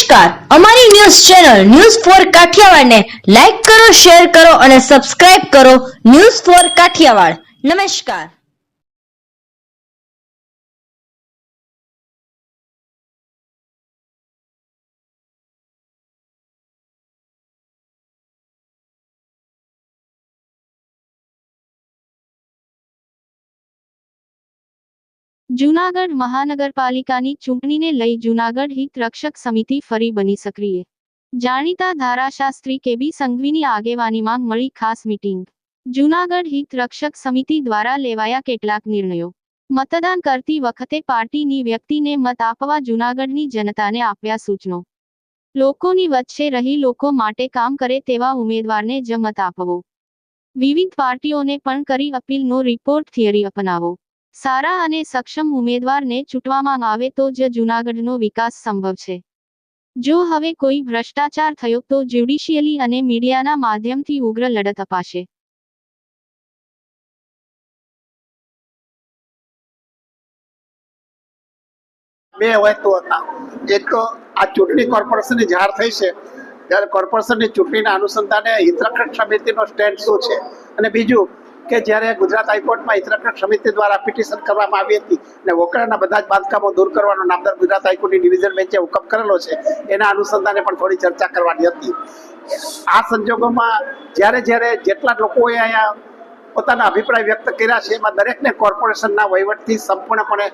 નમસ્કાર, અમારી news channel news for Kathiawad ને લાઈક કરો, શેર કરો અને સબસ્ક્રાઇબ કરો. News for Kathiawad. નમસ્કાર. જૂનાગઢ મહાનગરપાલિકાની ચૂંટણીને લઈ જૂનાગઢ હિત રક્ષક સમિતિ ફરી બની સક્રિય. જાણીતા ધારાશાસ્ત્રી કેબી સંઘવીની આગેવાનીમાં મળી ખાસ મીટિંગ. જૂનાગઢ હિત રક્ષક સમિતિ દ્વારા લેવાયા કેટલાક નિર્ણયો. મતદાન કરતી વખતે પાર્ટીની વ્યક્તિને મત આપવા જૂનાગઢની જનતાને આપ્યા સૂચનો. લોકોની વચ્ચે રહી લોકો માટે કામ કરે તેવા ઉમેદવારને જ મત આપવો. વિવિધ પાર્ટીઓને પણ કરી અપીલનો રિપોર્ટ થિયરી અપનાવો. સારા અને સક્ષમ ઉમેદવારને ચૂંટવામાં આવે તો જ જૂનાગઢનો વિકાસ સંભવ છે. જો હવે કોઈ ભ્રષ્ટાચાર થયો તો જ્યુડિશિયલી અને મીડિયાના માધ્યમથી ઉગ્ર લડત અપાશે. બે વસ્તુ હતા. એક તો આ ચૂંટણી કોર્પોરેશનની જાહેર થઈ છે ત્યારે કોર્પોરેશનની ચૂંટણીના અનુસંધાને હિતરક્ષક સમિતિનો સ્ટેન્ડ શું છે, અને બીજું કે જ્યારે ગુજરાત હાઈકોર્ટમાં હિતરક્ષક સમિતિ દ્વારા પિટિશન કરવામાં આવી હતી અને વોકડાના બધા જ બાંધકામો દૂર કરવાનો નામદાર ગુજરાત હાઈકોર્ટની ડિવિઝન બેન્ચે હુકમ કરેલો છે, એના અનુસંધાને પણ થોડી ચર્ચા કરવાની હતી. આ સંજોગોમાં જ્યારે જેટલા લોકોએ અહીંયા પોતાના અભિપ્રાય વ્યક્ત કર્યા છે એમાં દરેકને કોર્પોરેશનના વહીવટથી સંપૂર્ણપણે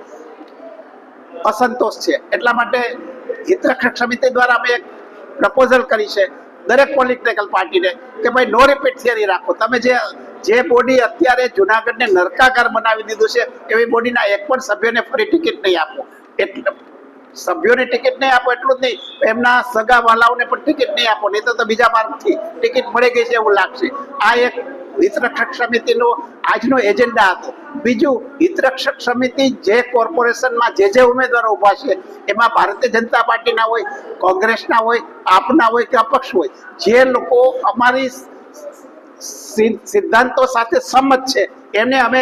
અસંતોષ છે. એટલા માટે હિતરક્ષક સમિતિ દ્વારા અમે એક પ્રપોઝલ કરી છે દરેક પોલિટિકલ પાર્ટીને કે ભાઈ નો રિપીટ થિયરી રાખો. તમે જે બોડી અત્યારે જુનાગઢને નરકાગાર બનાવી દીધું છે એવી બોડીના એક પણ સભ્યોને ફરી ટિકિટ નહીં આપો. એટલે સભ્યોને ટિકિટ નહીં આપો એટલું જ નહીં, એમના સગા વાલાઓને પણ ટિકિટ નહીં આપો, નહીં તો બીજા માર્ગથી ટિકિટ મળી ગઈ છે એવું લાગશે. આ એક હિતરક્ષક સમિતિનો આજનો એજન્ડા હતો. બીજું, હિતરક્ષક સમિતિ જે કોર્પોરેશનમાં જે ઉમેદવારો ઉભા છે એમાં ભારતીય જનતા પાર્ટીના હોય, કોંગ્રેસના હોય, આપના હોય કે અપક્ષ હોય, જે લોકો અમારી સિદ્ધાંતો સાથે સંમત છે એમને અમે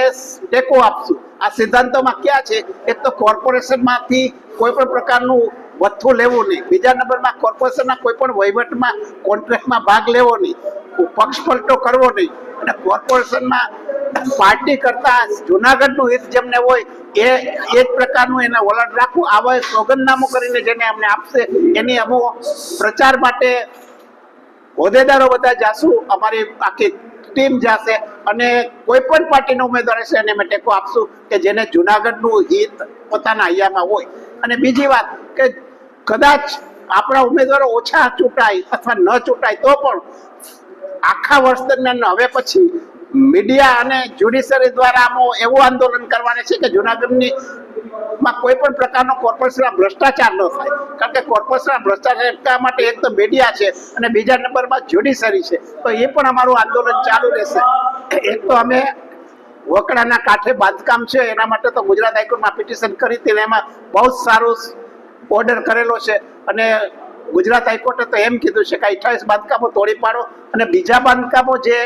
ટેકો આપશું. આ સિદ્ધાંતોમાં ક્યાં છે? એક તો કોર્પોરેશનમાંથી કોઈ પણ પ્રકારનું વથ્થું લેવું નહીં. બીજા નંબરમાં કોર્પોરેશનના કોઈ પણ વહીવટમાં કોન્ટ્રાક્ટમાં ભાગ લેવો નહીં, પક્ષપલટો કરવો નહીં, અને કોર્પોરેશનમાં પાર્ટી કરતા જુનાગઢનું હિત જેમને હોય એ જ પ્રકારનું એને વલણ રાખવું. આવા સોગંદનામું કરીને જેને અમને આપશે એની અમો પ્રચાર માટે હોદ્દેદારો બધા જાશું, અમારી આખી ટીમ જશે અને કોઈ પણ પાર્ટીનો ઉમેદવાર હશે એને અમે ટેકો આપશું કે જેને જુનાગઢનું હિત પોતાના હૈયામાં હોય. અને બીજી વાત કે કદાચ આપણા ઉમેદવારો ઓછા ચૂંટાય અથવા ન ચૂંટાય તો પણ આખા વર્ષ દરમિયાન હવે પછી મીડિયા અને જ્યુડિશરી દ્વારા એવું આંદોલન કરવાનું છે કે જુનાગઢની માં કોઈ પણ પ્રકારનો કોર્પોરેશનના ભ્રષ્ટાચાર ન થાય. કારણ કે કોર્પોરેશનના ભ્રષ્ટાચાર અટકાવવા માટે એક તો મીડિયા છે અને બીજા નંબરમાં જ્યુડિશરી છે, તો એ પણ અમારું આંદોલન ચાલુ રહેશે. એક તો અમે વકડાના કાંઠે બાંધકામ છે એના માટે તો ગુજરાત હાઈકોર્ટમાં પિટિશન કરી હતી, એમાં બહુ જ સારું ઓર્ડર કરેલો છે અને ગુજરાત હાઈકોર્ટે તો એમ કીધું છે કે 28 બાંધકામો તોડી પાડો અને બીજા બાંધકામો જે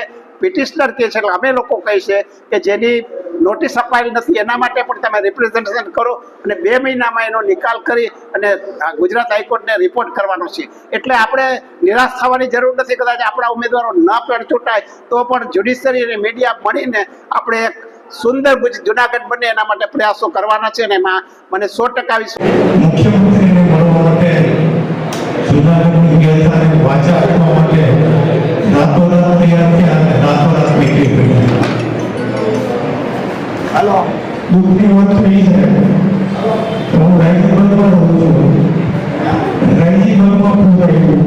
પિટિશનર કહે છે, અમે લોકો કહે છે કે જેની નોટિસ અપાયેલ નથી એના માટે પણ તમે રિપ્રેઝન્ટેશન કરો અને 2 મહિનામાં એનો નિકાલ કરી અને ગુજરાત હાઈકોર્ટને રિપોર્ટ કરવાનો છે. એટલે આપણે નિરાશ થવાની જરૂર નથી. કદાચ આપણા ઉમેદવારો ન પણ ચૂંટાય તો પણ જ્યુડિશરી અને મીડિયા મળીને આપણે એક સુંદર જુનાગઢ બને એના માટે પ્રયાસો કરવાના છે અને એમાં મને 100% મુખ્યમંત્રીને મળવા માટે જુનાગઢની વ્યવસ્થાને વાચા આપવા માટે રાતોરાત તૈયાર થયા અને રાતોરાત નીકળી પડ્યા. હાલો, દુઃખની વાત થઈ છે તો હું રાયજીગઢમાં રહું છું. રાયજીગઢમાં પૂજાયું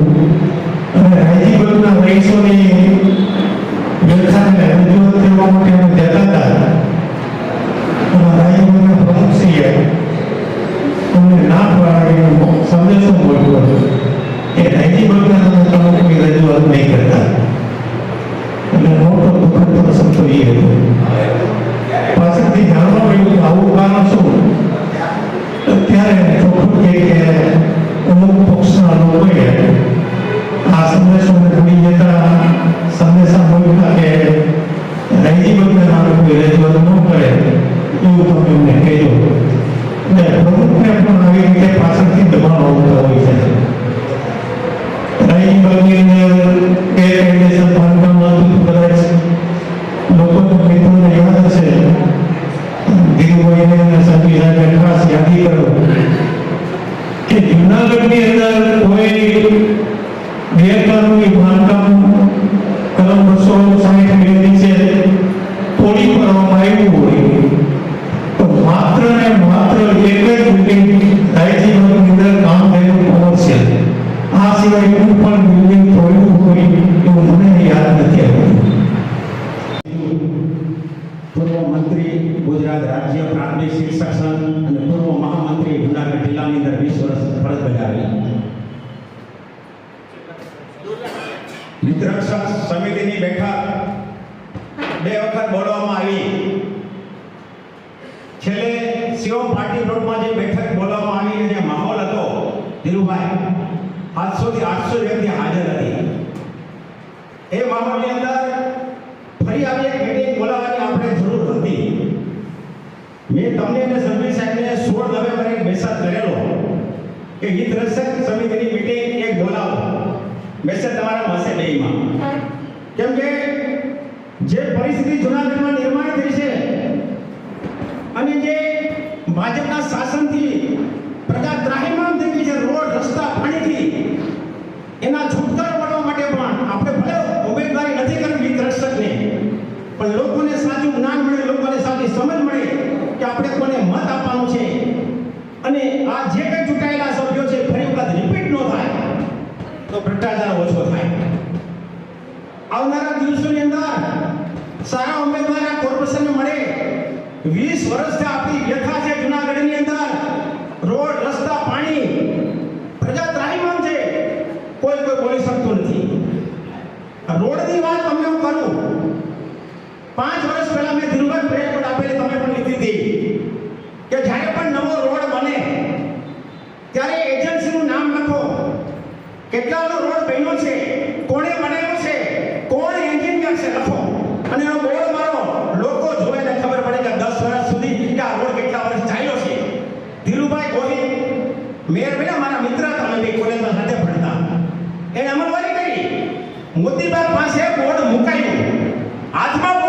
અને રાયજીગઢના રહીશોની વ્યવસ્થાને રજૂઆત કરવા માટે અમે જતા હતા. રાયજીગઢના પ્રમુખશ્રીએ અમને ના પાડવાનો સંદેશો મોકલ્યો કે રાયજીગઢના પ્રમુખની રજૂઆત નહીં કરતા. એટલે મોટો દુઃખદ પ્રસંગ તો એ હતો. પાછળથી જાણવા મળ્યું આવું કારણ શું? ત્યારે ચોખ્ખું કહે કે અમુક પક્ષના લોકોએ આ સંદેશોને ભૂલી જતા સંદેશા મોકલ્યા કે રાયજીગઢના નામે કોઈ રજૂઆત ન કરે એવું તમે એમને કહેજો. એટલે પ્રમુખને પણ આવી રીતે પાછળથી દબાણ આવતા હોય છે. રાયજીબાગની અંદર ગેરકાયદેસર બાંધકામ હતું, કદાચ લોકોને મિત્રોને યાદ હશે, ધીરુભાઈને અને સંજય સાહેબે ખાસ યાદી કરો કે જુનાગઢની અંદર કોઈ ગેરકાનૂની બાંધકામ કલમ 260 નીચે તોડી પાડવામાં આવ્યું હોય તો માત્ર ને માત્ર એક જ બિલ્ડિંગ રાયજીબાગની અંદર કામ થયેલું કોમર્શિયલ, આ સિવાય કોઈ પણ બિલ્ડિંગ તોડ્યું હોય એવું મને યાદ નથી આવ્યું. પૂર્વ મંત્રી ગુજરાત રાજ્ય પ્રાથમિક શિક્ષક સંઘ અને પૂર્વ મહામંત્રી જુનાગઢ જિલ્લાની અંદર 20 વર્ષ ફરજ બજાવેલી. હિતરક્ષક સમિતિની બેઠક 2 વખત બોલાવવામાં આવી. છેલ્લે શિવમ પાર્ટી પ્લોટમાં જે બેઠક બોલાવવામાં આવી અને જે માહોલ હતો ધીરુભાઈ, 700 થી 800 વ્યક્તિ હાજર હતી. એ માહોલની અંદર ફરી આવી એક મીટિંગ બોલાવવાની આપણે જરૂર હતી. મેં તમને અને સંજય સાહેબને 16 નવેમ્બરે એક મેસેજ કરેલો કે હિતરક્ષક સમિતિની મીટિંગ એક બોલાવો. મેસેજ તમારા હશે બેમાં. કેમ કે જે પરિસ્થિતિ જુનાગઢમાં નિર્માણ થઈ છે અને જે ભાજપના શાસનથી પ્રજા ત્રાહિમામ થઈ ગઈ છે, રોડ રસ્તા પાણીથી, એના છુટકારો મળવા માટે પણ આપણે ભલે ઉમેદવારી નથી કરવી હિતરક્ષકને, પણ લોકોને સાચું જ્ઞાન મળે, લોકોને સાચી સમજ મળે કે આપણે કોને મત આપવાનું છે અને આ જે કંઈ ચૂંટાયેલા સભ્યો છે ફરી વખત રિપીટ ન થાય તો ભ્રષ્ટાચાર ઓછો થાય. આવનારા દિવસોની અંદર સારા ઉમેદવાર આ કોર્પોરેશનને મળે. 20 વર્ષથી આપણી વ્યથા છે જુનાગઢની અંદર, રોડ રસ્તા પાણી, પ્રજા ત્રાહિમામ છે, કોઈ બોલી શકતું નથી. રોડની વાત તમને હું કરું, 5 વર્ષ પહેલા મેં ધીરુભાઈ પ્રેસ આપેલી, તમે પણ લીધી હતી કે જ્યારે પણ નવો રોડ બને ત્યારે એજન્સીનું નામ લખો, કેટલાનો રોડ બન્યો છે, કોણે બનાવ્યો છે, કોણ એન્જિનિયર છે લખો અને એનો બોર્ડ મારો. લોકો જોવે ને ખબર પડે કે 10 વર્ષ સુધી કે આ રોડ કેટલા વર્ષ ચાલ્યો છે. ધીરુભાઈ ગોહિલ મેયર બન્યા, મારા મિત્ર હતા, અમે બે કોલેજમાં સાથે ભણતા. એને અમલવારી કરી, મોતીબાગ પાસે બોર્ડ મુકાયું, હાથમાં